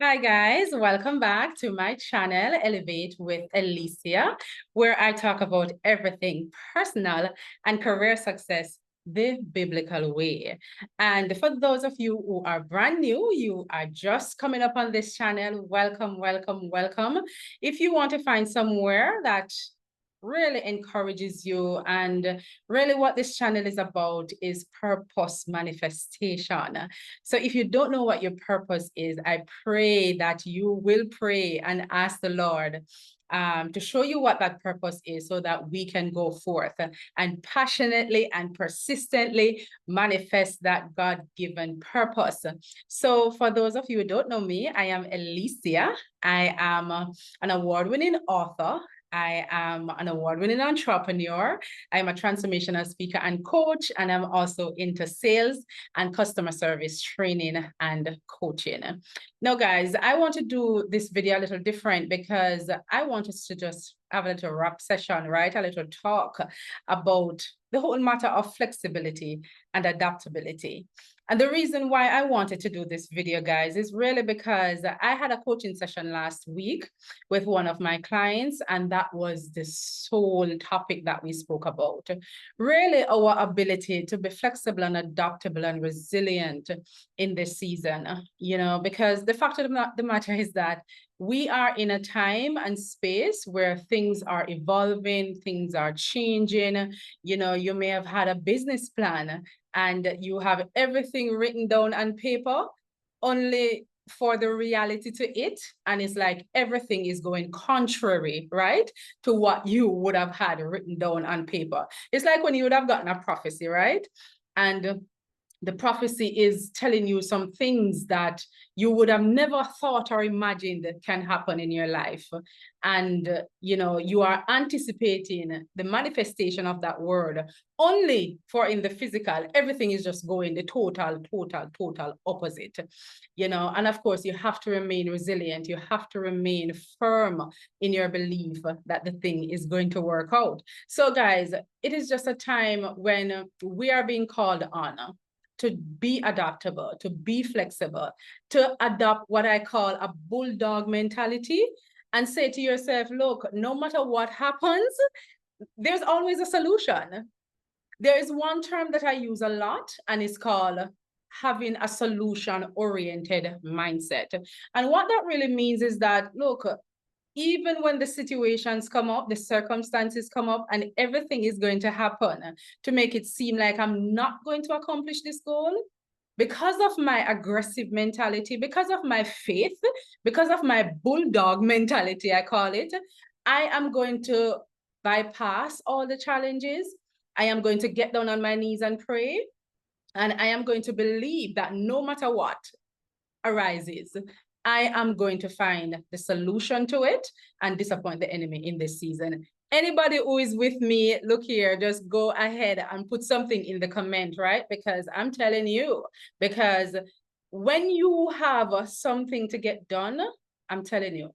Hi guys, welcome back to my channel, Elevate with Ellecia, where I talk about everything personal and career success the biblical way. And for those of you who are brand new, you are just coming up on this channel, welcome, welcome, welcome. If you want to find somewhere that really encourages you, and really what this channel is about is purpose manifestation. So if you don't know what your purpose is, I pray that you will pray and ask the Lord to show you what that purpose is so that we can go forth and passionately and persistently manifest that God-given purpose. So for those of you who don't know me, I am Ellecia. I am an award-winning author. I am an award-winning entrepreneur. I'm a transformational speaker and coach, and I'm also into sales and customer service training and coaching. Now, guys, I want to do this video a little different because I want us to just have a little wrap session, right? A little talk about the whole matter of flexibility and adaptability. And the reason why I wanted to do this video, guys, is really because I had a coaching session last week with one of my clients, and that was the sole topic that we spoke about. Really, our ability to be flexible and adaptable and resilient in this season, because the fact of the matter is that we are in a time and space where things are evolving, things are changing. You may have had a business plan and you have everything written down on paper, only for the reality to it. And it's like everything is going contrary, right, to what you would have had written down on paper. It's like when you would have gotten a prophecy, right? And the prophecy is telling you some things that you would have never thought or imagined can happen in your life. And, you are anticipating the manifestation of that word only for in the physical, everything is just going the total opposite, and of course you have to remain resilient. You have to remain firm in your belief that the thing is going to work out. So guys, it is just a time when we are being called on to be adaptable, to be flexible, to adopt what I call a bulldog mentality and say to yourself, look, no matter what happens, there's always a solution. There is one term that I use a lot, and it's called having a solution-oriented mindset. And what that really means is that, look, even when the situations come up, the circumstances come up, and everything is going to happen to make it seem like I'm not going to accomplish this goal, because of my aggressive mentality, because of my faith, because of my bulldog mentality, I call it, I am going to bypass all the challenges. I am going to get down on my knees and pray. And I am going to believe that no matter what arises, I am going to find the solution to it and disappoint the enemy in this season. Anybody who is with me, look here, just go ahead and put something in the comment, right? Because I'm telling you, because when you have something to get done, I'm telling you,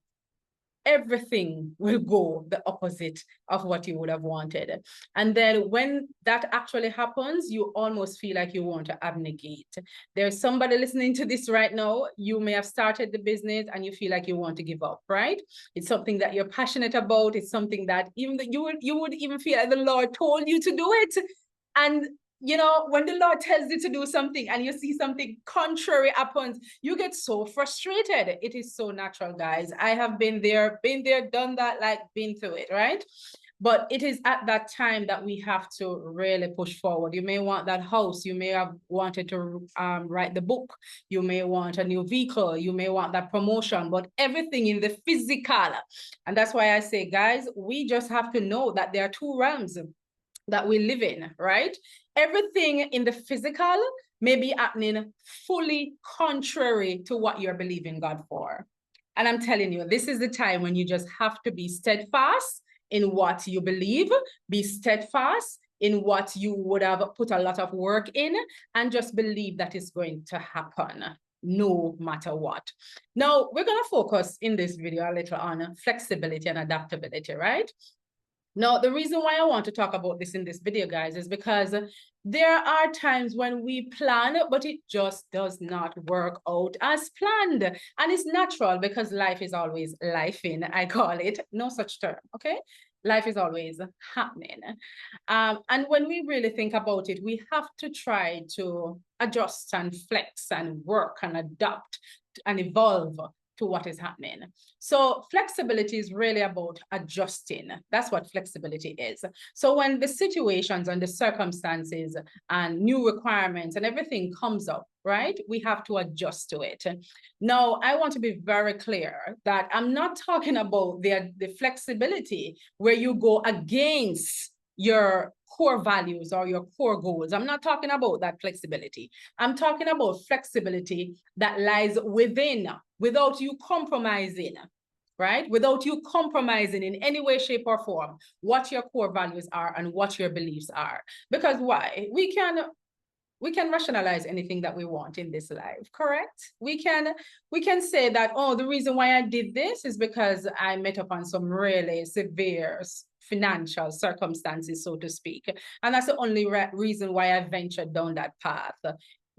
everything will go the opposite of what you would have wanted. And then when that actually happens, you almost feel like you want to abnegate. There's somebody listening to this right now. You may have started the business and you feel like you want to give up, right? It's something that you're passionate about. It's something that even you would even feel like the Lord told you to do it. And when the Lord tells you to do something and you see something contrary happens, you get so frustrated. It is so natural, guys. I have been there, done that, like been through it, right? But it is at that time that we have to really push forward. You may want that house. You may have wanted to write the book. You may want a new vehicle. You may want that promotion, but everything in the physical. And that's why I say, guys, we just have to know that there are two realms that we live in, right? Everything in the physical may be happening fully contrary to what you're believing God for. And I'm telling you, this is the time when you just have to be steadfast in what you believe, be steadfast in what you would have put a lot of work in, and just believe that it's going to happen no matter what. Now, we're going to focus in this video a little on flexibility and adaptability, right? Now, the reason why I want to talk about this in this video, guys, is because there are times when we plan, but it just does not work out as planned. And it's natural because life is always lifing, I call it. No such term, okay? Life is always happening. And when we really think about it, we have to try to adjust and flex and work and adapt and evolve to what is happening. So flexibility is really about adjusting. That's what flexibility is. So when the situations and the circumstances and new requirements and everything comes up, right, we have to adjust to it. Now, I want to be very clear that I'm not talking about the flexibility where you go against your core values or your core goals. I'm not talking about that flexibility. I'm talking about flexibility that lies within, without you compromising, right? Without you compromising in any way, shape, or form what your core values are and what your beliefs are. Because why? We can rationalize anything that we want in this life, correct? We can say that, oh, the reason why I did this is because I met upon some really severe financial circumstances, so to speak. And that's the only reason why I ventured down that path.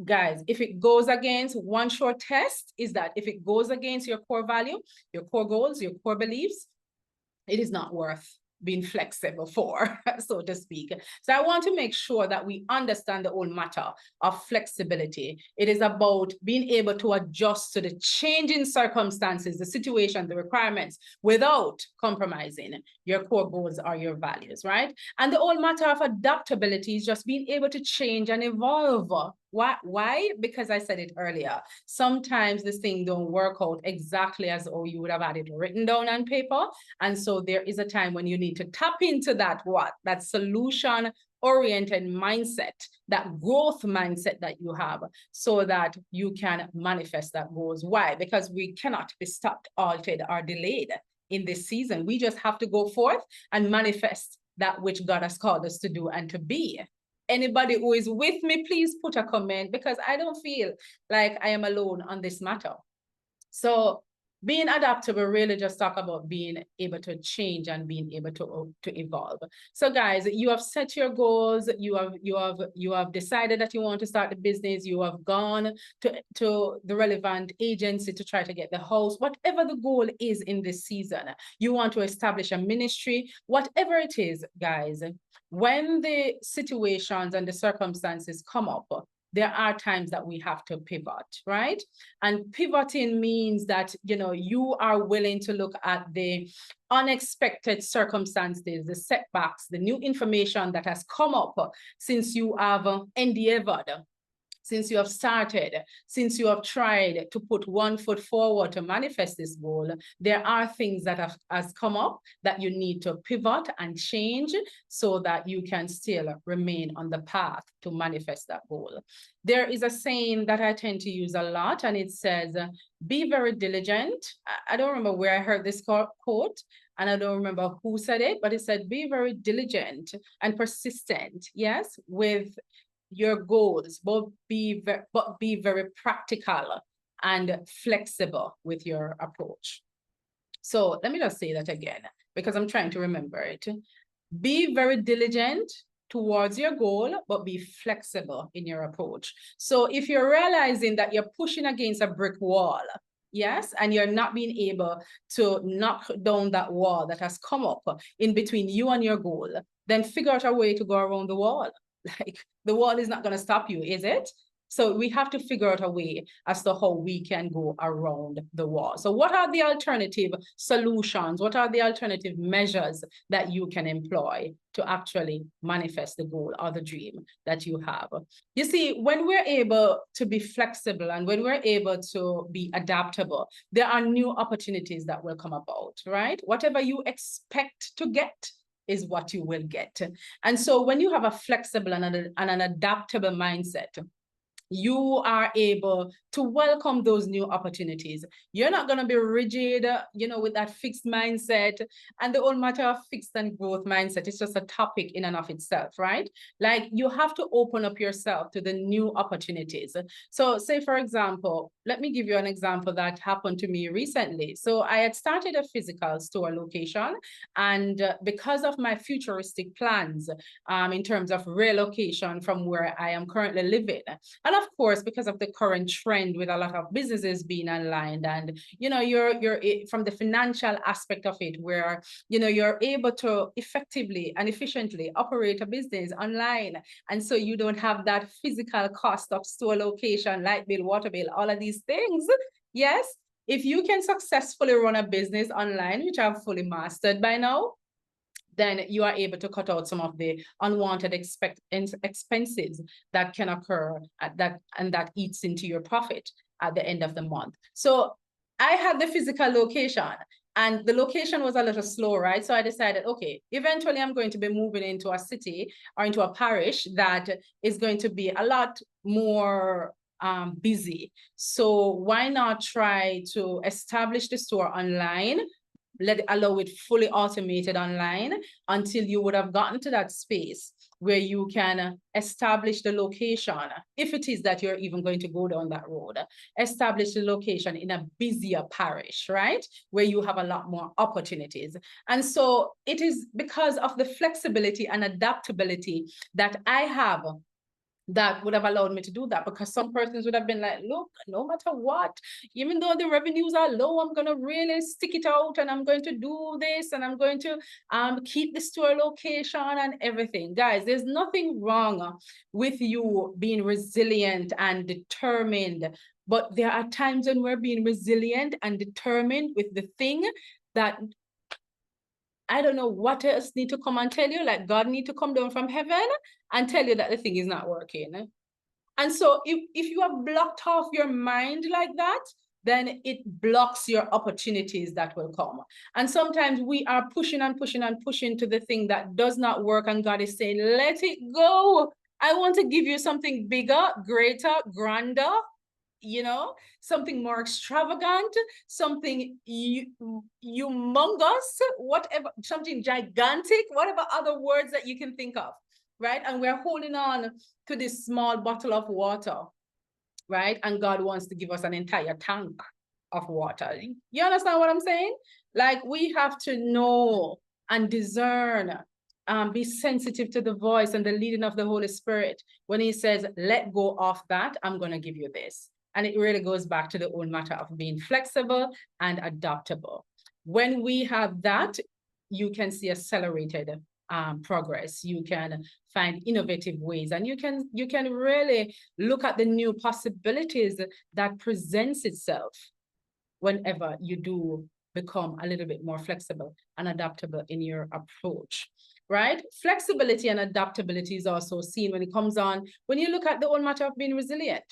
Guys, if it goes against, one short test is that if it goes against your core value, your core goals, your core beliefs, it is not worth being flexible for, so to speak. So I want to make sure that we understand the whole matter of flexibility. It is about being able to adjust to the changing circumstances, the situation, the requirements, without compromising your core goals or your values, right? And the whole matter of adaptability is just being able to change and evolve. Why? Because I said it earlier. Sometimes this thing don't work out exactly as though you would have had it written down on paper. And so there is a time when you need to tap into that that solution-oriented mindset, that growth mindset that you have, so that you can manifest that goals. Why? Because we cannot be stopped, altered, or delayed in this season. We just have to go forth and manifest that which God has called us to do and to be. Anybody who is with me, please put a comment, because I don't feel like I am alone on this matter. So being adaptable really just talk about being able to change and being able to evolve. So guys, you have set your goals, you have decided that you want to start the business, you have gone to the relevant agency to try to get the house, whatever the goal is in this season. You want to establish a ministry, whatever it is, guys. When the situations and the circumstances come up, there are times that we have to pivot, right? And pivoting means that, you are willing to look at the unexpected circumstances, the setbacks, the new information that has come up since you have endeavored, since you have started, since you have tried to put one foot forward to manifest this goal. There are things that has come up that you need to pivot and change so that you can still remain on the path to manifest that goal. There is a saying that I tend to use a lot, and it says, be very diligent. I don't remember where I heard this quote, and I don't remember who said it, but it said, be very diligent and persistent, yes, with your goals, but be very practical and flexible with your approach. So let me just say that again, because I'm trying to remember it. Be very diligent towards your goal, but be flexible in your approach. So if you're realizing that you're pushing against a brick wall, yes, and you're not being able to knock down that wall that has come up in between you and your goal, then figure out a way to go around the wall. Like, the wall is not going to stop you, is it? So we have to figure out a way as to how we can go around the wall. So what are the alternative solutions? What are the alternative measures that you can employ to actually manifest the goal or the dream that you have? You see, when we're able to be flexible and when we're able to be adaptable, there are new opportunities that will come about, right? Whatever you expect to get is what you will get. And so when you have a flexible and an adaptable mindset, you are able to welcome those new opportunities. You're not going to be rigid, with that fixed mindset. And the whole matter of fixed and growth mindset is just a topic in and of itself, right? Like, you have to open up yourself to the new opportunities. So say, for example, let me give you an example that happened to me recently. So I had started a physical store location, and because of my futuristic plans in terms of relocation from where I am currently living, and of course, because of the current trend with a lot of businesses being online, and you're from the financial aspect of it, where you're able to effectively and efficiently operate a business online, and so you don't have that physical cost of store location, light bill, water bill, all of these things. Yes, if you can successfully run a business online, which I've fully mastered by now, then you are able to cut out some of the unwanted expenses that can occur that eats into your profit at the end of the month. So I had the physical location, and the location was a little slow, right? So I decided, okay, eventually I'm going to be moving into a city or into a parish that is going to be a lot more busy. So why not try to establish the store online, allow it fully automated online until you would have gotten to that space where you can establish the location, if it is that you're even going to go down that road, establish the location in a busier parish, right? Where you have a lot more opportunities. And so it is because of the flexibility and adaptability that I have that would have allowed me to do that, because some persons would have been like, look, no matter what, even though the revenues are low, I'm going to really stick it out, and I'm going to do this, and I'm going to keep the store location and everything. Guys, there's nothing wrong with you being resilient and determined, but there are times when we're being resilient and determined with the thing that I don't know what else need to come and tell you, like God need to come down from heaven and tell you that the thing is not working. And so if you have blocked off your mind like that, then it blocks your opportunities that will come. And sometimes we are pushing and pushing and pushing to the thing that does not work, and God is saying, let it go. I want to give you something bigger, greater, grander, something more extravagant, something humongous, whatever, something gigantic, whatever other words that you can think of, right? And we're holding on to this small bottle of water, right? And God wants to give us an entire tank of water. You understand what I'm saying? Like, we have to know and discern, be sensitive to the voice and the leading of the Holy Spirit. When he says, let go of that, I'm going to give you this. And it really goes back to the whole matter of being flexible and adaptable. When we have that, you can see accelerated progress. You can find innovative ways, and you can really look at the new possibilities that presents itself whenever you do become a little bit more flexible and adaptable in your approach, right? Flexibility and adaptability is also seen when it comes on, when you look at the whole matter of being resilient.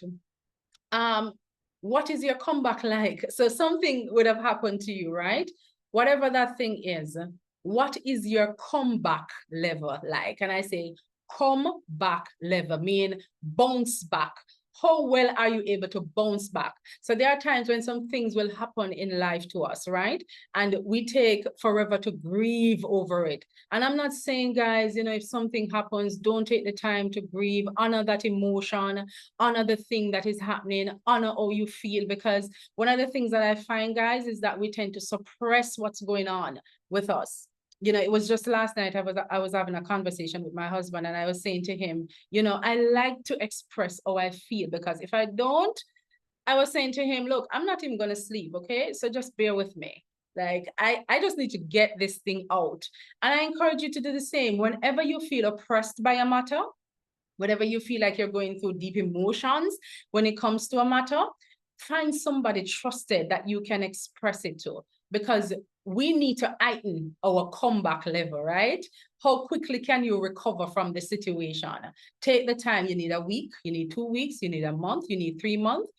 What is your comeback like? So something would have happened to you, right? Whatever that thing is, what is your comeback level like? And I say come back level, mean bounce back. How well are you able to bounce back? So there are times when some things will happen in life to us, right? And we take forever to grieve over it. And I'm not saying, guys, if something happens, don't take the time to grieve. Honor that emotion, honor the thing that is happening, honor how you feel. Because one of the things that I find, guys, is that we tend to suppress what's going on with us. It was just last night, I was having a conversation with my husband, and I was saying to him, I like to express how I feel, because if I don't, I was saying to him, look, I'm not even going to sleep. Okay. So just bear with me. Like, I just need to get this thing out. And I encourage you to do the same. Whenever you feel oppressed by a matter, whenever you feel like you're going through deep emotions, when it comes to a matter, find somebody trusted that you can express it to, because we need to heighten our comeback level, right? How quickly can you recover from the situation? Take the time. You need a week, you need 2 weeks, you need a month, you need 3 months.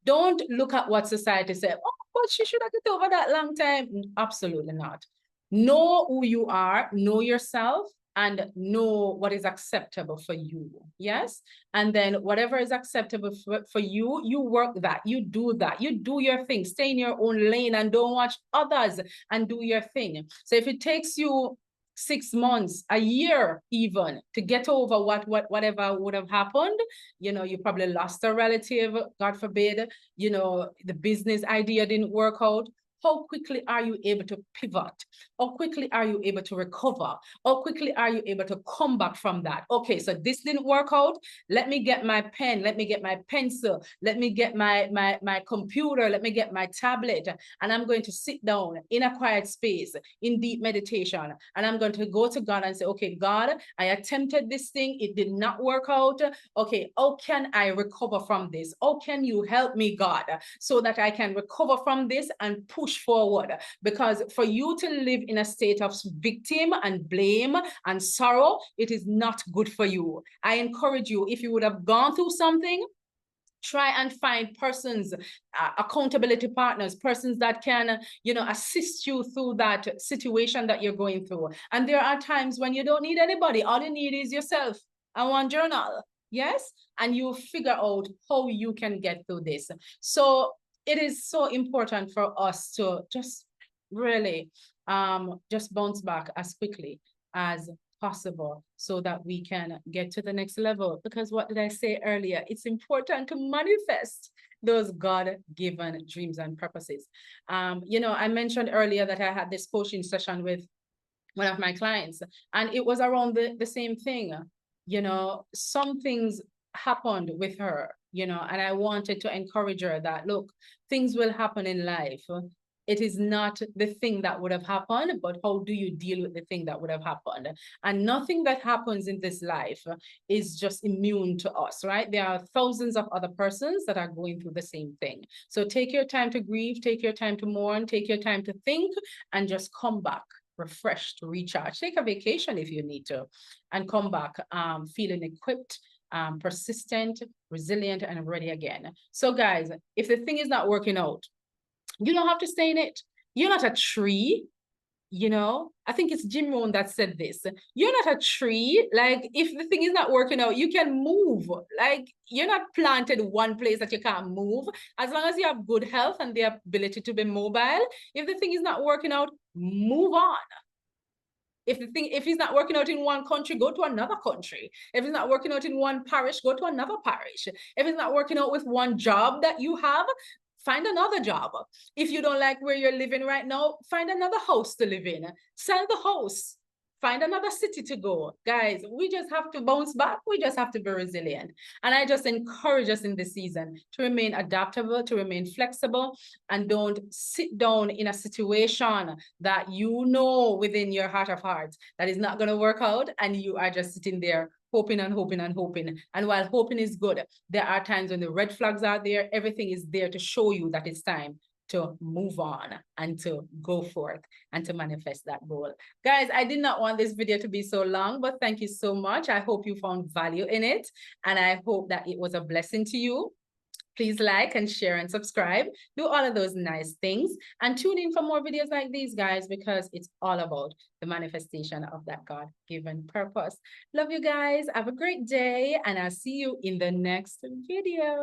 Don't look at what society said. Oh, but she should have get over that long time. Absolutely not. Know who you are, know yourself, and know what is acceptable for you. Yes. And then whatever is acceptable for you, you work that, you do your thing, stay in your own lane and don't watch others and do your thing. So if it takes you 6 months, a year even to get over whatever would have happened, you probably lost a relative, God forbid, the business idea didn't work out. How quickly are you able to pivot? How quickly are you able to recover? How quickly are you able to come back from that? Okay, so this didn't work out. Let me get my pen. Let me get my pencil. Let me get my computer. Let me get my tablet. And I'm going to sit down in a quiet space, in deep meditation. And I'm going to go to God and say, okay, God, I attempted this thing. It did not work out. Okay, how can I recover from this? How can you help me, God, so that I can recover from this and push forward? Because for you to live in a state of victim and blame and sorrow, it is not good for you. I encourage you, if you would have gone through something, try and find persons, accountability partners, persons that can, assist you through that situation that you're going through. And there are times when you don't need anybody. All you need is yourself and one journal. Yes. And you figure out how you can get through this. So it is so important for us to just really just bounce back as quickly as possible so that we can get to the next level. Because what did I say earlier? It's important to manifest those God-given dreams and purposes. I mentioned earlier that I had this coaching session with one of my clients, and it was around the same thing. Some things happened with her, and I wanted to encourage her that, look, things will happen in life. It is not the thing that would have happened, but how do you deal with the thing that would have happened? And nothing that happens in this life is just immune to us, right? There are thousands of other persons that are going through the same thing. So take your time to grieve, take your time to mourn, take your time to think, and just come back refreshed, recharge. Take a vacation if you need to, and come back feeling equipped, persistent, resilient, and ready again. So guys, if the thing is not working out, you don't have to stay in it. You're not a tree. I think it's Jim Rohn that said this. You're not a tree. Like, if the thing is not working out, you can move. Like, you're not planted one place that you can't move. As long as you have good health and the ability to be mobile, if the thing is not working out, move on. If it's not working out in one country, go to another country. If it's not working out in one parish, go to another parish. If it's not working out with one job that you have, find another job. If you don't like where you're living right now, find another house to live in. Sell the house. Find another city to go. Guys, we just have to bounce back. We just have to be resilient. And I just encourage us in this season to remain adaptable, to remain flexible, and don't sit down in a situation that within your heart of hearts that is not going to work out, and you are just sitting there hoping and hoping and hoping. And while hoping is good, there are times when the red flags are there. Everything is there to show you that it's time to move on and to go forth and to manifest that goal. Guys, I did not want this video to be so long, but thank you so much. I hope you found value in it, and I hope that it was a blessing to you. Please like and share and subscribe. Do all of those nice things, and tune in for more videos like these, guys, because it's all about the manifestation of that God-given purpose. Love you guys. Have a great day, and I'll see you in the next video.